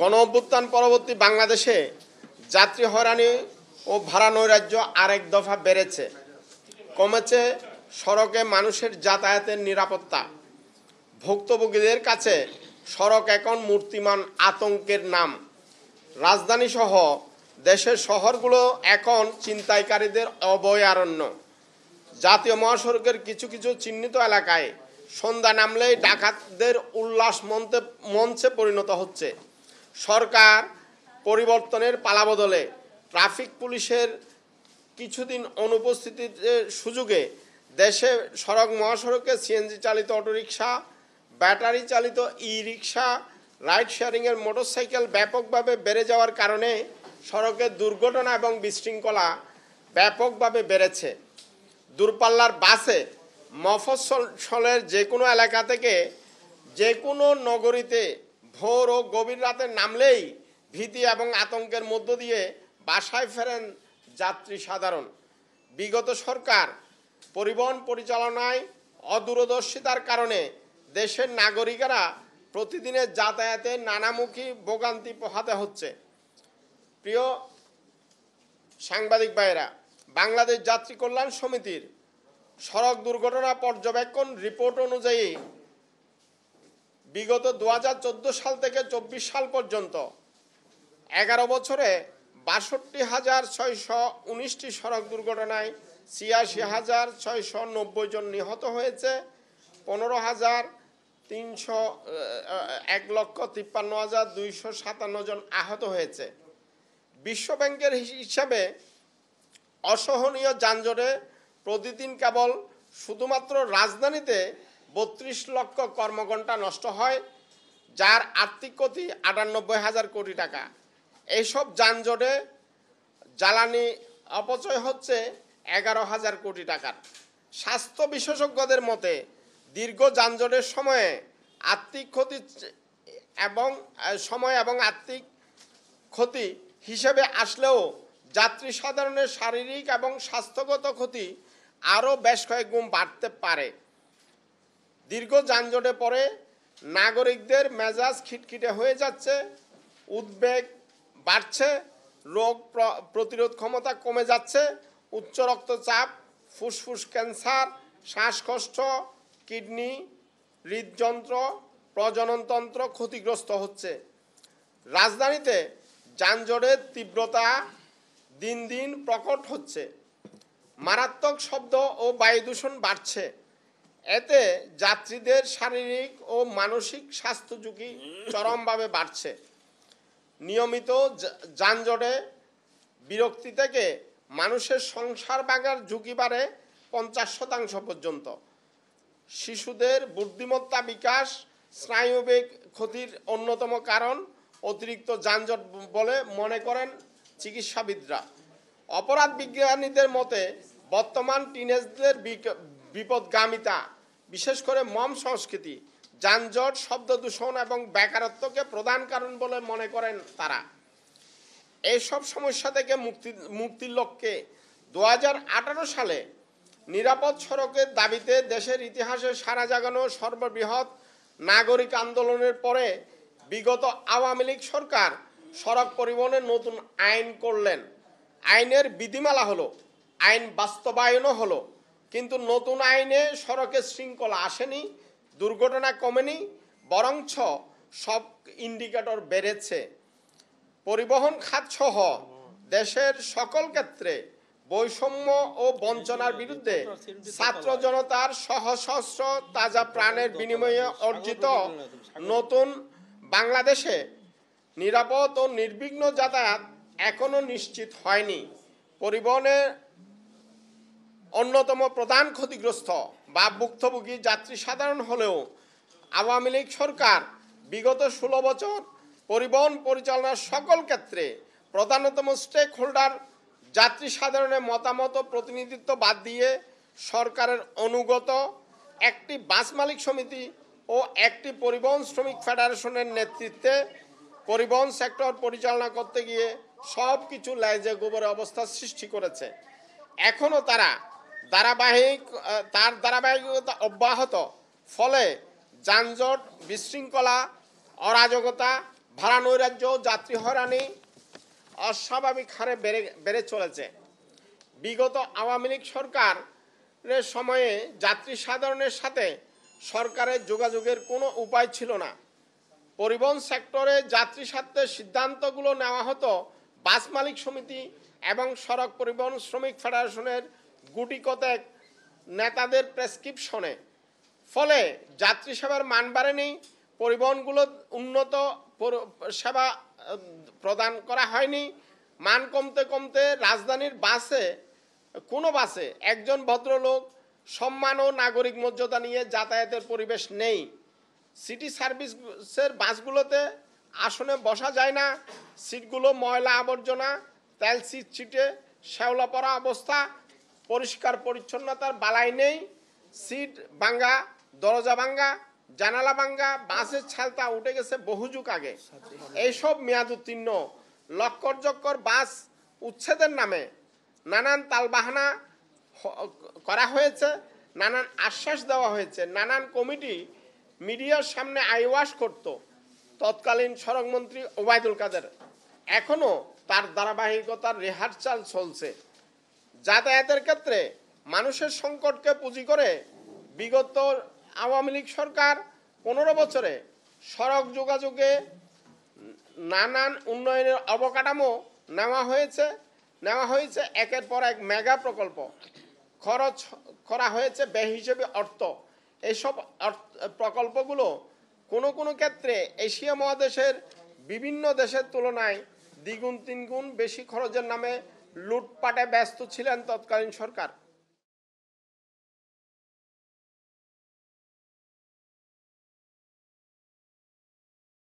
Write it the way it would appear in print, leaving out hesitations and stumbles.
গণঅভ্যুত্থান পরবর্তী বাংলাদেশে যাত্রী হয়রানি ও ভাড়া নৈরাজ্য আরেক দফা বেড়েছে। কমেছে সড়কে মানুষের যাতায়াতের নিরাপত্তা। ভুক্তভোগীদের কাছে সড়ক এখন মূর্তিমান আতঙ্কের নাম। রাজধানীসহ দেশের শহরগুলো এখন ছিনতাইকারীদের অভয়ারণ্য। জাতীয় মহাসড়কের কিছু কিছু চিহ্নিত এলাকায় সন্ধ্যা নামলেই ডাকাতদের উল্লাস মঞ্চে পরিণত হচ্ছে। সরকার পরিবর্তনের পালাবদলে ট্রাফিক পুলিশের কিছুদিন অনুপস্থিতির সুযোগে দেশে সড়ক মহাসড়কে সিএনজি চালিত অটোরিকশা, ব্যাটারি চালিত ই-রিকশা, রাইড শেয়ারিংয়ের মোটরসাইকেল ব্যাপকভাবে বেড়ে যাওয়ার কারণে সড়কের দুর্ঘটনা এবং বিশৃঙ্খলা ব্যাপকভাবে বেড়েছে। দূরপাল্লার বাসে মফস্বলের যে কোনো এলাকা থেকে যে কোনো নগরীতে ভোর ও গভীর রাতে নামলেই ভীতি এবং আতঙ্কের মধ্য দিয়ে বাসায় ফেরেন যাত্রী সাধারণ। বিগত সরকার পরিবহন পরিচালনায় অদূরদর্শিতার কারণে দেশের নাগরিকেরা প্রতিদিনের যাতায়াতে নানামুখী ভোগান্তি পোহাতে হচ্ছে। প্রিয় সাংবাদিক ভাইয়েরা, বাংলাদেশ যাত্রী কল্যাণ সমিতির সড়ক দুর্ঘটনা পর্যবেক্ষণ রিপোর্ট অনুযায়ী বিগত 2014 সাল থেকে 24 সাল পর্যন্ত 11 বছরে 62,619টি সড়ক দুর্ঘটনায় 86,690 জন নিহত হয়েছে, 1,53,257 জন আহত হয়েছে। বিশ্বব্যাংকের হিসাবে অসহনীয় যানজটে প্রতিদিন কেবল শুধুমাত্র রাজধানীতে 32 লক্ষ কর্মঘণ্টা নষ্ট হয়, যার আর্থিক ক্ষতি 98,000 কোটি টাকা। এইসব যানজটে জ্বালানি অপচয় হচ্ছে 11,000 কোটি টাকার। স্বাস্থ্য বিশেষজ্ঞদের মতে দীর্ঘ যানজটের সময়ে আর্থিক ক্ষতি এবং আর্থিক ক্ষতি হিসেবে আসলেও যাত্রী সাধারণের শারীরিক এবং স্বাস্থ্যগত ক্ষতি আরও বেশ কয়েক গুণ বাড়তে পারে। দীর্ঘ যানজটে পড়ে নাগরিকদের মেজাজ খিটখিটে হয়ে যাচ্ছে, উদ্বেগ বাড়ছে, রোগ প্রতিরোধ ক্ষমতা কমে যাচ্ছে, উচ্চ রক্তচাপ, ফুসফুস ক্যান্সার, শ্বাসকষ্ট, কিডনি, হৃদযন্ত্র, প্রজননতন্ত্র ক্ষতিগ্রস্ত হচ্ছে। রাজধানীতে যানজটের তীব্রতা দিন দিন প্রকট হচ্ছে। মারাত্মক শব্দ ও বায়ু দূষণ বাড়ছে। এতে যাত্রীদের শারীরিক ও মানসিক স্বাস্থ্য ঝুঁকি চরমভাবে বাড়ছে। নিয়মিত যানজটে বিরক্তি থেকে মানুষের সংসার ভাঙার ঝুঁকি বাড়ে 50% পর্যন্ত। শিশুদের বুদ্ধিমত্তা বিকাশ, স্নায়ুবেগ ক্ষতির অন্যতম কারণ অতিরিক্ত যানজট বলে মনে করেন চিকিৎসাবিদরা। অপরাধ বিজ্ঞানীদের মতে বর্তমান টিনেজদের বিপদগামিতা, বিশেষ করে মম সংস্কৃতি, যানজট, শব্দ দূষণ এবং বেকারত্বকে প্রধান কারণ বলে মনে করেন তারা। এইসব সমস্যা থেকে মুক্তির লক্ষ্যে 2018 সালে নিরাপদ সড়কের দাবিতে দেশের ইতিহাসে সাড়া জাগানো সর্ববৃহৎ নাগরিক আন্দোলনের পরে বিগত আওয়ামী লীগ সরকার সড়ক পরিবহনের নতুন আইন করলেন। আইনের বিধিমালা হলো, আইন বাস্তবায়নও হলো, কিন্তু নতুন আইনে সড়কের শৃঙ্খলা আসেনি, দুর্ঘটনা কমেনি, বরঞ্চ সব ইন্ডিকেটর বেড়েছে। পরিবহন খাতসহ দেশের সকল ক্ষেত্রে বৈষম্য ও বঞ্চনার বিরুদ্ধে ছাত্র জনতার সহস্র তাজা প্রাণের বিনিময়ে অর্জিত নতুন বাংলাদেশে নিরাপদ ও নির্বিঘ্ন যাতায়াত এখনো নিশ্চিত হয়নি। পরিবহনের অন্যতম প্রধান ক্ষতিগ্রস্ত বা ভুক্তভোগী যাত্রী সাধারণ হলেও আওয়ামী লীগ সরকার বিগত 16 বছর পরিবহন পরিচালনার সকল ক্ষেত্রে প্রধানতম স্টেক হোল্ডার যাত্রী সাধারণের মতামত প্রতিনিধিত্ব বাদ দিয়ে সরকারের অনুগত একটি বাস মালিক সমিতি ও একটি পরিবহন শ্রমিক ফেডারেশনের নেতৃত্বে পরিবহন সেক্টর পরিচালনা করতে গিয়ে সব কিছু লেজে গোবরে অবস্থা সৃষ্টি করেছে। এখনও তার ধারাবাহিকতা অব্যাহত। ফলে যানজট, বিশৃঙ্খলা, অরাজকতা, ভাড়া নৈরাজ্য, যাত্রী হয়রানি অস্বাভাবিক হারে বেড়ে চলেছে। বিগত আওয়ামী লীগ সরকারের সময়ে যাত্রী সাধারণের সাথে সরকারের যোগাযোগের কোনো উপায় ছিল না। পরিবহন সেক্টরে যাত্রী স্বার্থের সিদ্ধান্তগুলো নেওয়া হতো বাস মালিক সমিতি এবং সড়ক পরিবহন শ্রমিক ফেডারেশনের গুটি কতক নেতাদের প্রেসক্রিপশনে। ফলে যাত্রী সেবার মান বাড়েনি, পরিবহনগুলো উন্নত সেবা প্রদান করা হয়নি। মান কমতে কমতে রাজধানীর কোনো বাসে একজন ভদ্রলোক সম্মান ও নাগরিক মর্যাদা নিয়ে যাতায়াতের পরিবেশ নেই। সিটি সার্ভিসের বাসগুলোতে আসনে বসা যায় না, সিটগুলো ময়লা আবর্জনা, তেল ছিটে শ্যাওলা পড়া অবস্থা, পরিষ্কার পরিচ্ছন্নতার বালাই নেই, সিট ভাঙ্গা, দরজা ভাঙ্গা, জানালা ভাঙ্গা, বাসের ছালটা উঠে গেছে বহু যুগ আগে। এইসব মেয়াদ উত্তীর্ণ লক্কর বাস উচ্ছেদের নামে নানান তালবাহানা করা হয়েছে, নানান আশ্বাস দেওয়া হয়েছে। নানান কমিটি মিডিয়ার সামনে আইওয়াশ করত তৎকালীন সড়কমন্ত্রী ওবায়দুল কাদের। এখনও তার ধারাবাহিকতার রিহার্সাল চলছে। যাতায়াতের ক্ষেত্রে মানুষের সংকটকে পুঁজি করে বিগত আওয়ামী লীগ সরকার 15 বছরে সড়ক যোগাযোগে নানান উন্নয়নের অবকাঠামো নেওয়া হয়েছে একের পর এক মেগা প্রকল্প খরচ করা হয়েছে বেহিসেবি অর্থ। এইসব প্রকল্পগুলো কোনো ক্ষেত্রে এশিয়া মহাদেশের বিভিন্ন দেশের তুলনায় দ্বিগুণ তিনগুণ বেশি খরচের নামে লুটপাটে ব্যস্ত ছিলেন তৎকালীন সরকার।